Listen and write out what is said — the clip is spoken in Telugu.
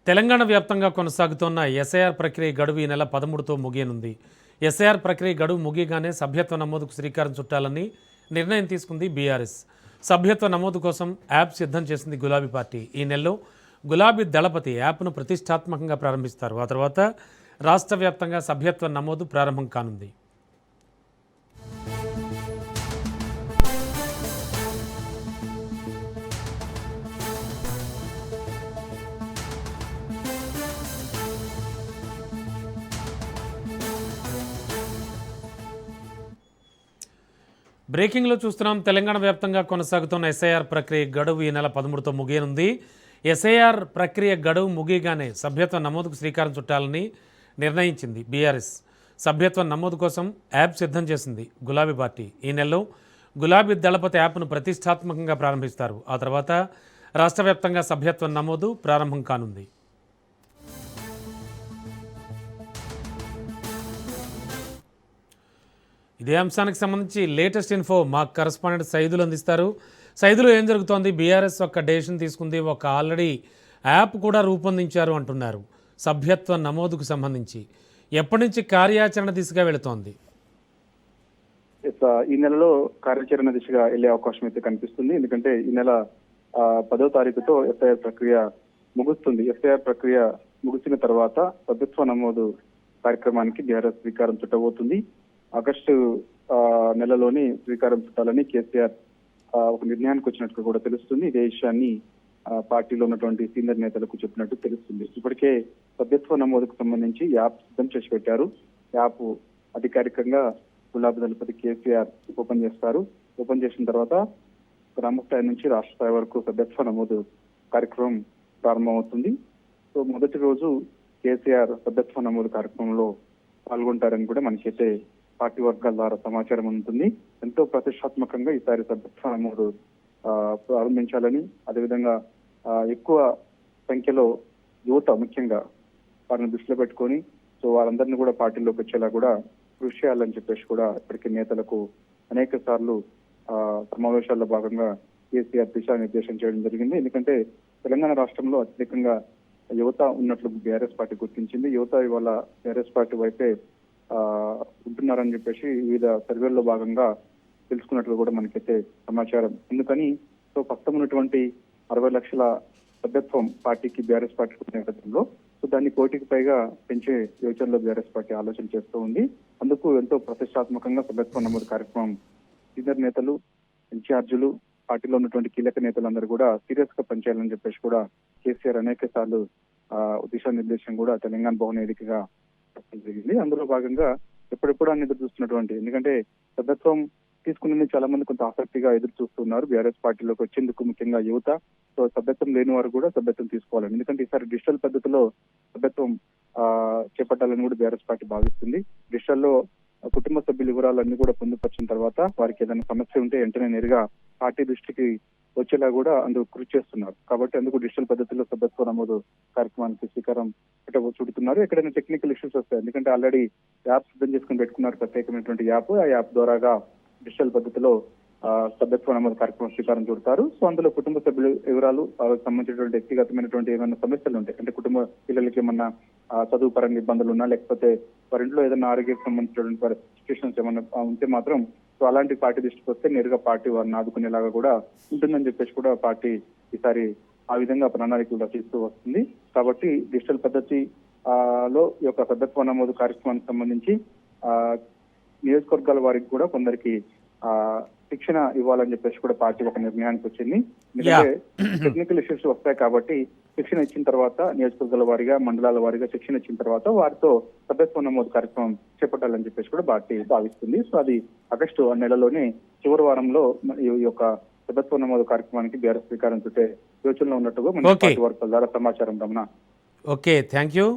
తెలంగాణ వ్యాప్తంగా కొనసాగుతున్న ఎస్ఐఆర్ ప్రక్రియ గడువు ఈ నెల 13తో ముగియనుంది. ఎస్ఐఆర్ ప్రక్రియ గడువు ముగియగానే సభ్యత్వ నమోదుకు శ్రీకారం చుట్టాలని నిర్ణయం తీసుకుంది బీఆర్ఎస్. సభ్యత్వ నమోదు కోసం యాప్ సిద్ధం చేసింది గులాబీ పార్టీ. ఈ నెలలో గులాబీ దళపతి యాప్ను ప్రతిష్టాత్మకంగా ప్రారంభిస్తారు. ఆ తర్వాత రాష్ట్ర వ్యాప్తంగా సభ్యత్వ నమోదు ప్రారంభం కానుంది. బ్రేకింగ్లో చూస్తున్నాం. తెలంగాణ వ్యాప్తంగా కొనసాగుతున్న ఎస్ఐఆర్ ప్రక్రియ గడువు ఈ నెల 13తో ముగియనుంది. ఎస్ఐఆర్ ప్రక్రియ గడువు ముగియగానే సభ్యత్వ నమోదుకు శ్రీకారం చుట్టాలని నిర్ణయించింది బీఆర్ఎస్. సభ్యత్వ నమోదు కోసం యాప్ సిద్ధం చేసింది గులాబీ పార్టీ. ఈ నెలలో గులాబీ దళపతి యాప్ను ప్రతిష్టాత్మకంగా ప్రారంభిస్తారు. ఆ తర్వాత రాష్ట్ర వ్యాప్తంగా సభ్యత్వ నమోదు ప్రారంభం కానుంది. ఇదే అంశానికి సంబంధించి లేటెస్ట్ ఇన్ఫో మా కరెస్పాండెంట్ సైదులు అందిస్తారు. సైదులు, ఏం జరుగుతోంది? బీఆర్ఎస్ ఒక డెసిషన్ తీసుకుంది, ఒక ఆల్రెడీ యాప్ కూడా రూపొందించారు అంటున్నారు. సభ్యత్వ నమోదుకు సంబంధించి ఎప్పటి నుంచి కార్యాచరణ దిశగా వెళుతోంది? ఈ నెలలో కార్యాచరణ దిశగా వెళ్లే అవకాశం అయితే కనిపిస్తుంది. ఎందుకంటే ఈ నెల 10వ తారీఖుతో ఎస్ఐఆర్ ప్రక్రియ ముగుస్తుంది. ఎస్ఐఆర్ ప్రక్రియ ముగిసిన తర్వాత సభ్యత్వ నమోదు కార్యక్రమానికి బీఆర్ఎస్ శ్రీకారం చుట్టబోతుంది. ఆగస్టు నెలలోని శ్రీకారం చుట్టాలని కేసీఆర్ ఒక నిర్ణయానికి వచ్చినట్టు కూడా తెలుస్తుంది. ఇదే విషయాన్ని పార్టీలో ఉన్నటువంటి సీనియర్ నేతలకు చెప్పినట్టు తెలుస్తుంది. ఇప్పటికే సభ్యత్వ నమోదుకు సంబంధించి యాప్ సిద్ధం చేసి పెట్టారు. యాప్ అధికారికంగా గులాబీ దళపతి కేసీఆర్ ఓపెన్ చేస్తారు. ఓపెన్ చేసిన తర్వాత గ్రామ స్థాయి నుంచి రాష్ట్ర స్థాయి వరకు సభ్యత్వ నమోదు కార్యక్రమం ప్రారంభమవుతుంది. సో మొదటి రోజు కేసీఆర్ సభ్యత్వ నమోదు కార్యక్రమంలో పాల్గొంటారని కూడా మనకైతే పార్టీ వర్గాల ద్వారా సమాచారం ఉంటుంది. ఎంతో ప్రతిష్టాత్మకంగా ఈసారి సభ్యత్వ నమోదు ప్రారంభించాలని, అదేవిధంగా ఎక్కువ సంఖ్యలో యువత ముఖ్యంగా వారిని దృష్టిలో పెట్టుకొని సో వారందరినీ కూడా పార్టీలోకి వచ్చేలా కూడా కృషి చేయాలని చెప్పేసి కూడా ఇప్పటికే నేతలకు అనేక సార్లు సమావేశాల్లో భాగంగా కేసీఆర్ దిశానిర్దేశం చేయడం జరిగింది. ఎందుకంటే తెలంగాణ రాష్ట్రంలో అత్యధికంగా యువత ఉన్నట్లు బీఆర్ఎస్ పార్టీ గుర్తించింది. యువత ఇవాళ బీఆర్ఎస్ పార్టీ వైపే ఉంటున్నారని చెప్పేసి వివిధ సర్వేల్లో భాగంగా తెలుసుకున్నట్లు కూడా మనకైతే సమాచారం. ఎందుకని సో ప్రస్తుతం ఉన్నటువంటి 60 లక్షల సభ్యత్వం పార్టీకి బీఆర్ఎస్ పార్టీ నేపథ్యంలో సో దాన్ని కోటికి పైగా పెంచే యోచనలో బీఆర్ఎస్ పార్టీ ఆలోచన చేస్తూ ఉంది. అందుకు ఎంతో ప్రతిష్టాత్మకంగా సభ్యత్వ నమోదు కార్యక్రమం సీనియర్ నేతలు, ఇన్ఛార్జీలు, పార్టీలో ఉన్నటువంటి కీలక నేతలందరూ కూడా సీరియస్ గా పనిచేయాలని చెప్పేసి కూడా కేసీఆర్ అనేక సార్లు దిశానిర్దేశం కూడా తెలంగాణ భవన్ వేదికగా జరిగింది. అందులో భాగంగా ఎప్పుడెప్పుడు అని ఎదురు చూస్తున్నటువంటి, ఎందుకంటే సభ్యత్వం తీసుకునేందుకు చాలా మంది కొంత ఆసక్తిగా ఎదురు చూస్తున్నారు బీఆర్ఎస్ పార్టీలోకి వచ్చేందుకు, ముఖ్యంగా యువత. సో సభ్యత్వం లేని వారు కూడా సభ్యత్వం తీసుకోవాలని, ఎందుకంటే ఈసారి డిజిటల్ పద్ధతిలో సభ్యత్వం చేపట్టాలని కూడా బీఆర్ఎస్ పార్టీ భావిస్తుంది. డిజిటల్లో కుటుంబ సభ్యుల వివరాలన్నీ కూడా పొందుపరిచిన తర్వాత వారికి ఏదైనా సమస్య ఉంటే వెంటనే నేరుగా పార్టీ దృష్టికి వచ్చేలా కూడా అందుకు కృషి చేస్తున్నారు. కాబట్టి అందుకు డిజిటల్ పద్ధతిలో సభ్యత్వ నమోదు కార్యక్రమానికి శ్రీకారం చుడుతున్నారు. ఎక్కడైనా టెక్నికల్ ఇష్యూస్ వస్తాయి, ఎందుకంటే ఆల్రెడీ యాప్ సిద్ధం చేసుకుని పెట్టుకున్నారు ప్రత్యేకమైనటువంటి యాప్. ఆ యాప్ ద్వారాగా డిజిటల్ పద్ధతిలో సభ్యత్వ నమోదు కార్యక్రమం శ్రీకారం చుడతారు. సో అందులో కుటుంబ సభ్యుల వివరాలు, వాళ్ళకి సంబంధించినటువంటి వ్యక్తిగతమైనటువంటి ఏమైనా సమస్యలు ఉంటాయి, అంటే కుటుంబ పిల్లలకి ఏమన్నా చదువు పరంగా ఇబ్బందులు ఉన్నా, లేకపోతే వారి ఇంట్లో ఏదైనా ఆరోగ్యానికి సంబంధించినటువంటి సిచ్యువేషన్స్ ఏమన్నా ఉంటే మాత్రం సో అలాంటి పార్టీ దృష్టికి వస్తే నేరుగా పార్టీ వారిని ఆదుకునేలాగా కూడా ఉంటుందని చెప్పేసి కూడా పార్టీ ఈసారి ఆ విధంగా ప్రణాళికలు రచిస్తూ వస్తుంది. కాబట్టి డిజిటల్ పద్ధతి లో ఈ యొక్క సభ్యత్వ నమోదు కార్యక్రమానికి సంబంధించి నియోజకవర్గాల వారికి కూడా కొందరికి శిక్షణ ఇవ్వాలని చెప్పేసి కూడా పార్టీ ఒక నిర్ణయానికి వచ్చింది. ఎందుకంటే టెక్నికల్ ఇష్యూస్ వస్తాయి కాబట్టి శిక్షణ ఇచ్చిన తర్వాత నియోజకవర్గాల వారిగా, మండలాల వారిగా శిక్షణ ఇచ్చిన తర్వాత వారితో సభ్యత్వ నమోదు కార్యక్రమం చేపట్టాలని చెప్పేసి కూడా పార్టీ భావిస్తుంది. సో అది ఆగస్టు నెలలోనే చివరి వారంలో ఈ యొక్క సభ్యత్వ నమోదు కార్యక్రమానికి బీఆర్ఎస్ శ్రీకారం చుట్టే యోచనలో ఉన్నట్టుగా మన పార్టీ వర్గాల ద్వారా సమాచారం. Ramana, okay, thank you.